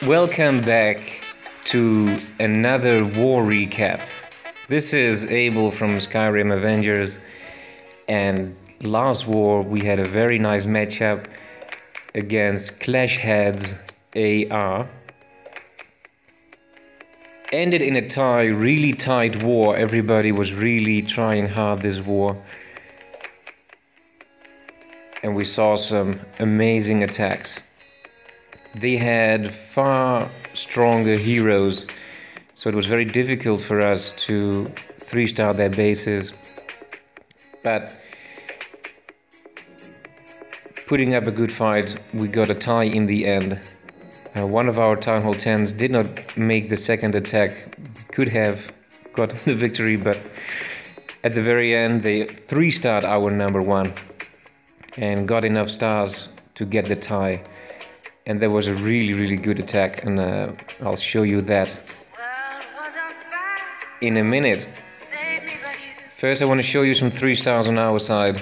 Welcome back to another war recap. This is Abel from Skyrim Avengers, and last war we had a very nice matchup against Clashheads AR. Ended in a tie, really tight war. Everybody was really trying hard this war. And we saw some amazing attacks. They had far stronger heroes, so it was very difficult for us to 3-star their bases. But putting up a good fight, we got a tie in the end. One of our Town Hall 10s did not make the second attack, could have got the victory, but at the very end they 3-starred our number one and got enough stars to get the tie. And there was a really good attack, and I'll show you that in a minute. First I want to show you some 3-stars on our side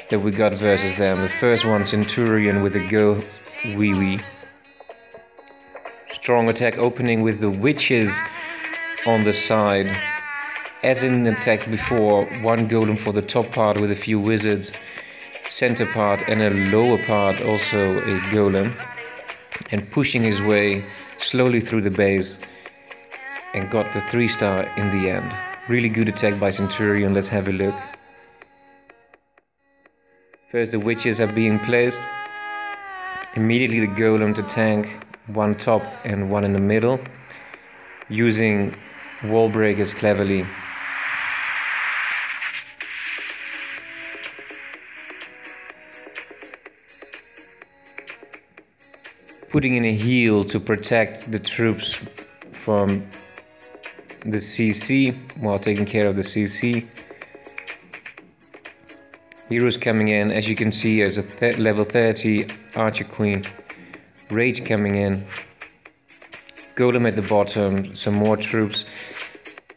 that we got versus them. The first one, Centurion with a gowiwi. Strong attack opening with the witches on the side. As in the attack before, one golem for the top part with a few wizards, center part and a lower part also a golem, and pushing his way slowly through the base and got the 3-star in the end. Really good attack by Centurion. Let's have a look. First the witches are being placed, immediately the golem to tank, one top and one in the middle, using wall breakers cleverly. Putting in a heal to protect the troops from the CC while taking care of the CC. Heroes coming in, as you can see, as a level 30 Archer Queen. Rage coming in. Golem at the bottom, some more troops.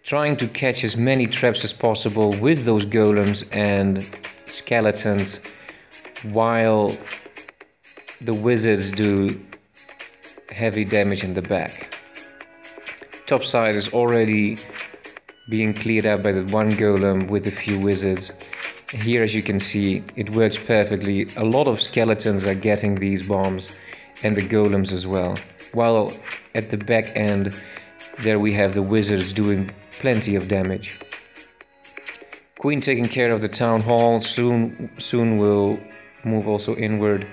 Trying to catch as many traps as possible with those golems and skeletons, while the wizards do heavy damage in the back. Top side is already being cleared up by the one golem with a few wizards. Here, as you can see, it works perfectly. A lot of skeletons are getting these bombs, and the golems as well. While at the back end, there we have the wizards doing plenty of damage. Queen taking care of the town hall. Soon will move also inward.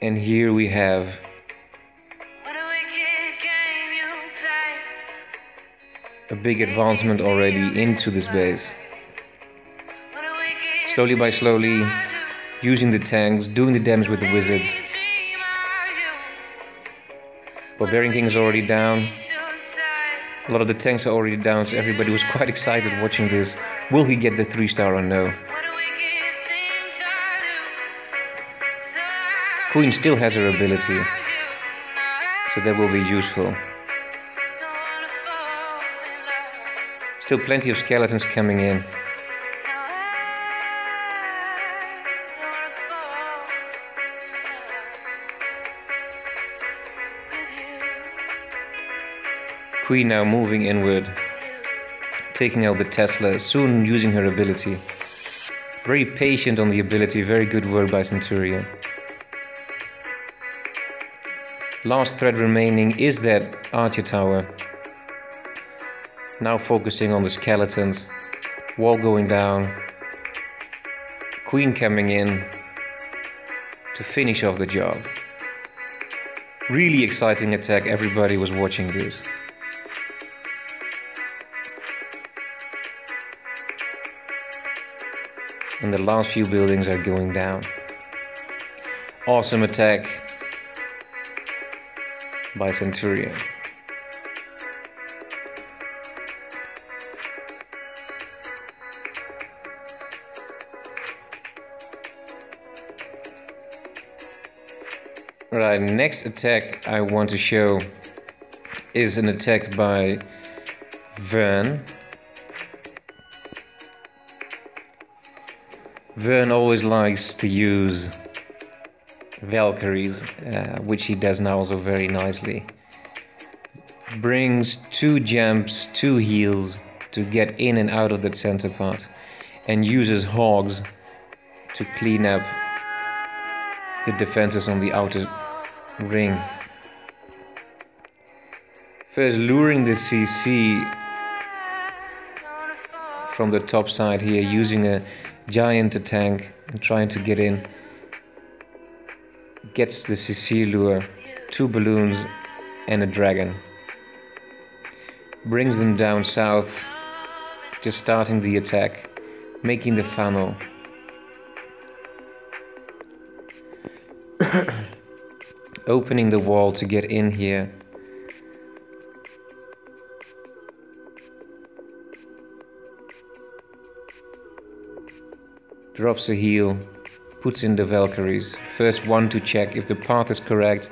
And here we have a big advancement already into this base. Slowly by slowly, using the tanks, doing the damage with the wizards. Barbarian King is already down. A lot of the tanks are already down, so everybody was quite excited watching this. Will he get the 3-star or no? Queen still has her ability, so that will be useful. Still plenty of skeletons coming in. Queen now moving inward, taking out the Tesla, soon using her ability. Very patient on the ability, very good work by Centurion. Last threat remaining is that Archer Tower. Now focusing on the skeletons. Wall going down. Queen coming in to finish off the job. Really exciting attack, everybody was watching this. And the last few buildings are going down. Awesome attack by Centurion. Right, next attack I want to show is an attack by Vern. Vern always likes to use Valkyries, which he does now also very nicely. Brings 2 jumps, 2 heals to get in and out of that center part, and uses hogs to clean up the defenses on the outer ring. First luring the CC from the top side here, using a giant to tank and trying to get in. Gets the CC lure, 2 balloons and a dragon. Brings them down south, just starting the attack, making the funnel. Opening the wall to get in here. Drops a heal, puts in the Valkyries. First one to check if the path is correct,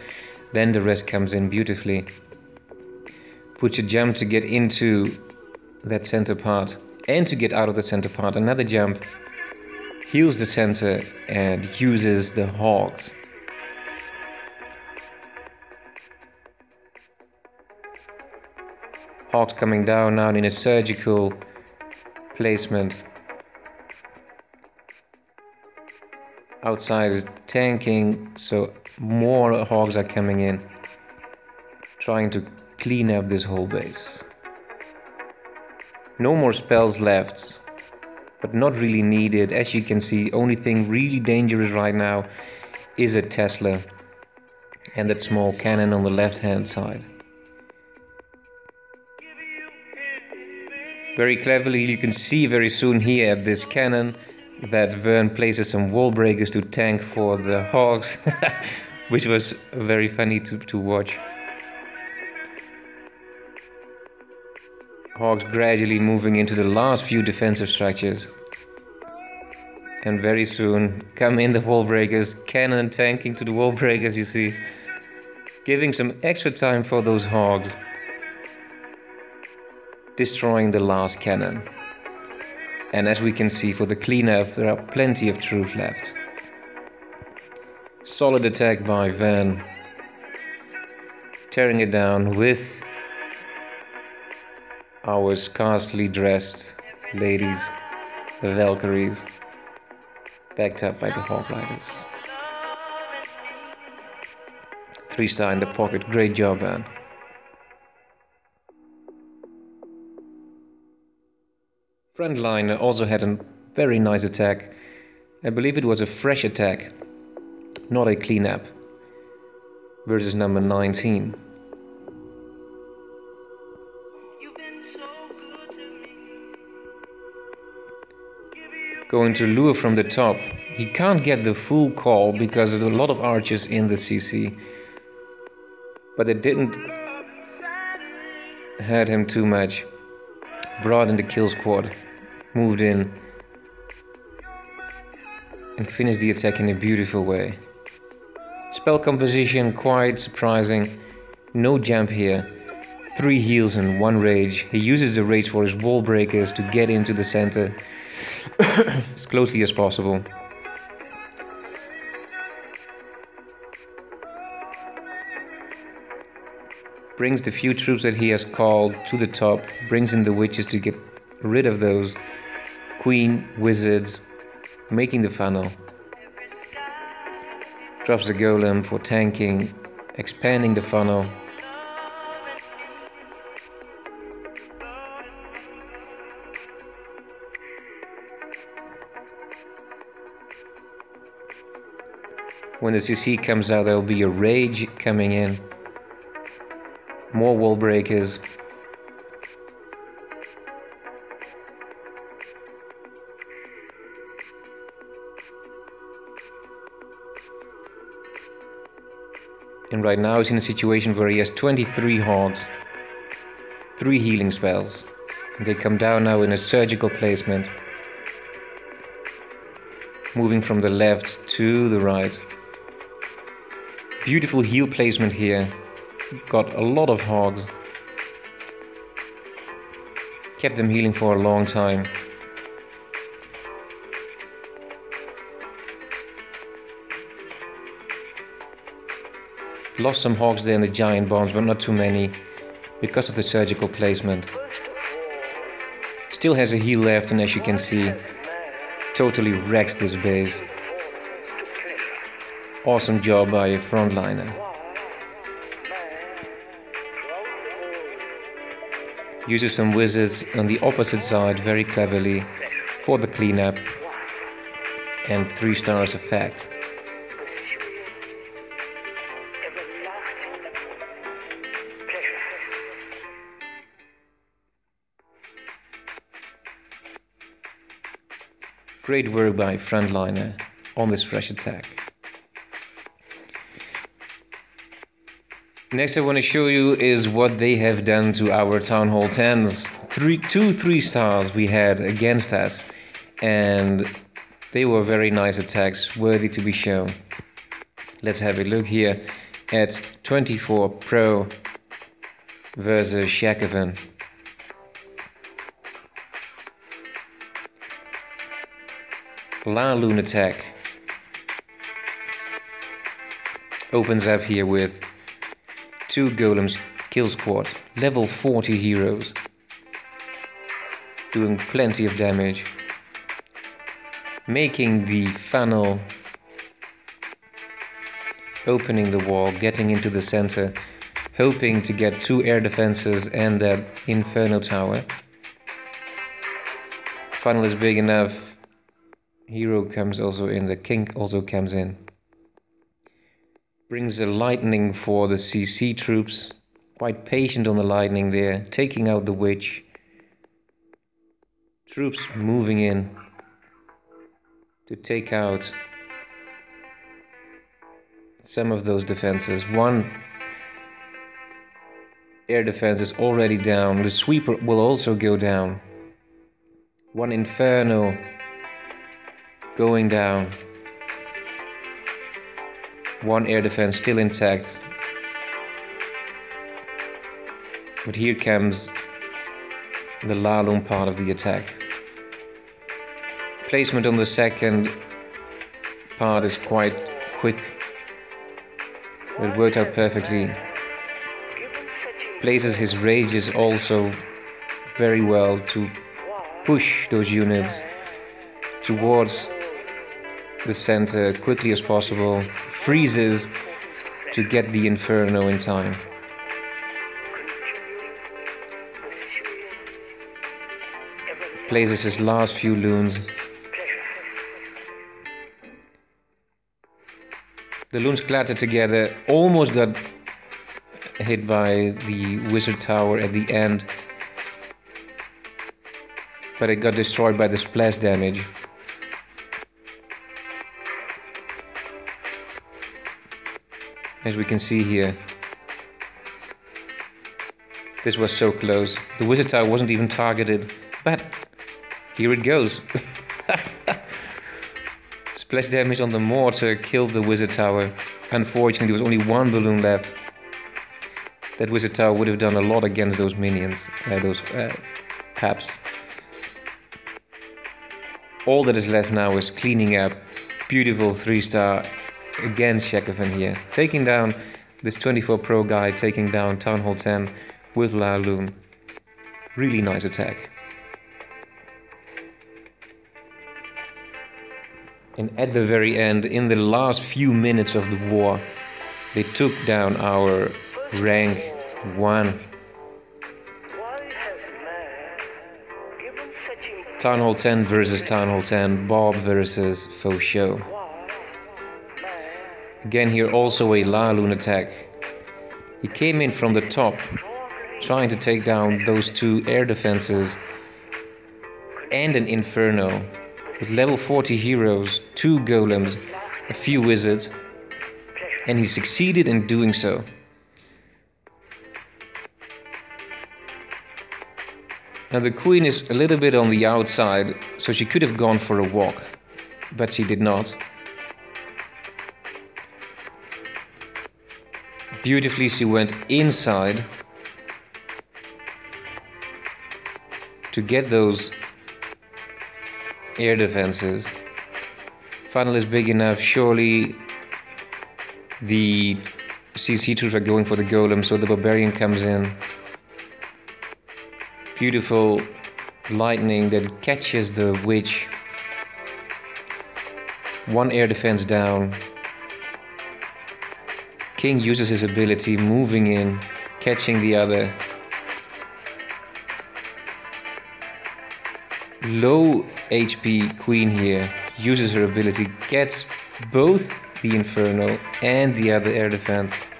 then the rest comes in beautifully. Puts a jump to get into that center part and to get out of the center part. Another jump, heals the center and uses the hogs. Hogs coming down now in a surgical placement. Outside is tanking, so more hogs are coming in, trying to clean up this whole base. No more spells left, but not really needed. As you can see, only thing really dangerous right now is a Tesla and that small cannon on the left hand side. Very cleverly, you can see very soon here at this cannon that Vern places some wall breakers to tank for the hogs, which was very funny to watch. Hogs gradually moving into the last few defensive structures. And very soon come in the wall breakers, cannon tanking to the wall breakers, you see. Giving some extra time for those hogs. Destroying the last cannon. And as we can see, for the cleanup, there are plenty of troops left. Solid attack by Van. Tearing it down with our scarcely dressed ladies, the Valkyries, backed up by the Hoglighters. 3-star in the pocket, great job, Van. Frontline also had a very nice attack. I believe it was a fresh attack, not a cleanup, versus number 19. Going to lure from the top. He can't get the full call because there's a lot of archers in the CC, but it didn't hurt him too much. Brought in the kill squad, moved in and finished the attack in a beautiful way. Spell composition quite surprising. No jump here. 3 heals and 1 rage. He uses the rage for his wall breakers to get into the center as closely as possible. Brings the few troops that he has called to the top, brings in the witches to get rid of those queen wizards, making the funnel. Drops the golem for tanking, expanding the funnel. When the CC comes out, there will be a rage coming in. More wall breakers. And right now he's in a situation where he has 23 hogs, 3 healing spells. And they come down now in a surgical placement, moving from the left to the right. Beautiful heal placement here. Got a lot of hogs. Kept them healing for a long time. Lost some hogs there in the giant bombs, but not too many because of the surgical placement. Still has a heal left, and as you can see, totally wrecks this base. Awesome job by a frontliner. Uses some wizards on the opposite side very cleverly for the cleanup, and 3 stars effect. Great work by frontliner on this fresh attack. Next I want to show you is what they have done to our Town Hall 10s. 2 3 stars we had against us, and they were very nice attacks, worthy to be shown. Let's have a look here at 24 Pro versus Shakavan. Golaloon attack opens up here with 2 golems kill squad, level 40 heroes, doing plenty of damage, making the funnel, opening the wall, getting into the center, hoping to get 2 air defenses and that inferno tower. Funnel is big enough. Hero comes also in, the king also comes in. Brings a lightning for the CC troops. Quite patient on the lightning there, taking out the witch. Troops moving in to take out some of those defenses. 1 air defense is already down. The sweeper will also go down. 1 inferno going down. 1 air defense still intact. But here comes the golaloon part of the attack. Placement on the second part is quite quick. It worked out perfectly. Places his rages also very well to push those units towards the center quickly as possible. Freezes to get the inferno in time. Places his last few loons. The loons clattered together, almost got hit by the wizard tower at the end, but it got destroyed by the splash damage. As we can see here, this was so close. The wizard tower wasn't even targeted, but here it goes. Splash damage on the mortar killed the wizard tower. Unfortunately, there was only 1 balloon left. That wizard tower would have done a lot against those minions, those paps. All that is left now is cleaning up. Beautiful 3-star against Shakavan here, taking down this 24 Pro guy, taking down Town Hall 10 with golaloon. Really nice attack. And at the very end, in the last few minutes of the war, they took down our rank 1. Town Hall 10 versus Town Hall 10, Bob versus Faux Show. Again here also a golaloon attack. He came in from the top, trying to take down those 2 air defenses and an inferno. With level 40 heroes, 2 golems, a few wizards, and he succeeded in doing so. Now the queen is a little bit on the outside, so she could have gone for a walk, but she did not. Beautifully she went inside to get those air defenses. Funnel is big enough, surely the CC troops are going for the golem, so the barbarian comes in. Beautiful lightning that catches the witch. One air defense down. King uses his ability, moving in, catching the other. Low HP queen here uses her ability, gets both the inferno and the other air defense,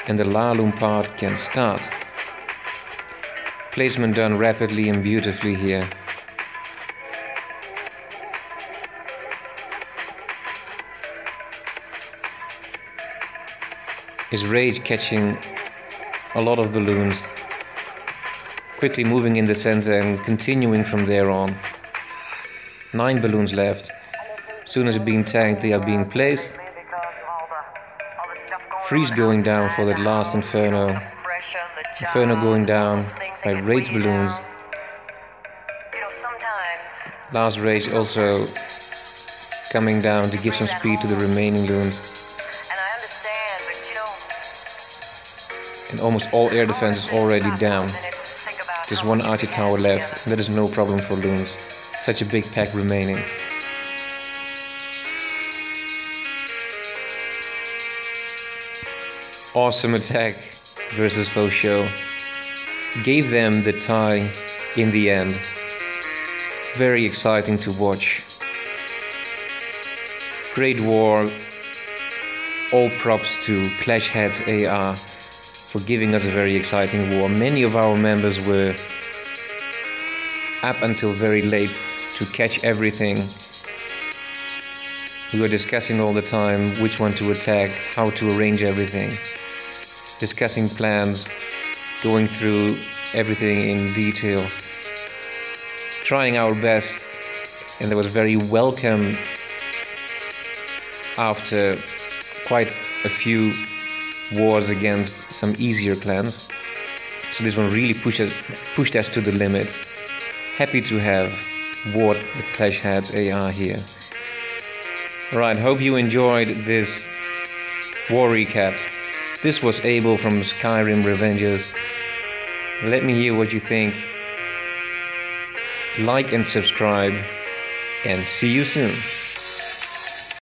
and the golaloon part can start. Placement done rapidly and beautifully here. His rage catching a lot of balloons, quickly moving in the center and continuing from there on. 9 balloons left. As soon as they're being tanked, they are being placed. Freeze going down for that last inferno. Inferno going down by rage balloons. Last rage also coming down to give some speed to the remaining loons. And almost all air defense is already down. Just one archer tower left, and that is no problem for loons. Such a big pack remaining. Awesome attack versus faux show. Gave them the tie in the end. Very exciting to watch. Great war. All props to Clashheads AR for giving us a very exciting war. Many of our members were up until very late to catch everything. We were discussing all the time which one to attack, how to arrange everything, discussing plans, going through everything in detail, trying our best, and that was very welcome after quite a few wars against some easier clans. So this one really pushed us to the limit. Happy to have warred with Clashheads AR here. Alright, hope you enjoyed this war recap. This was Abel from Skyrim Avengers. Let me hear what you think. Like and subscribe, and see you soon.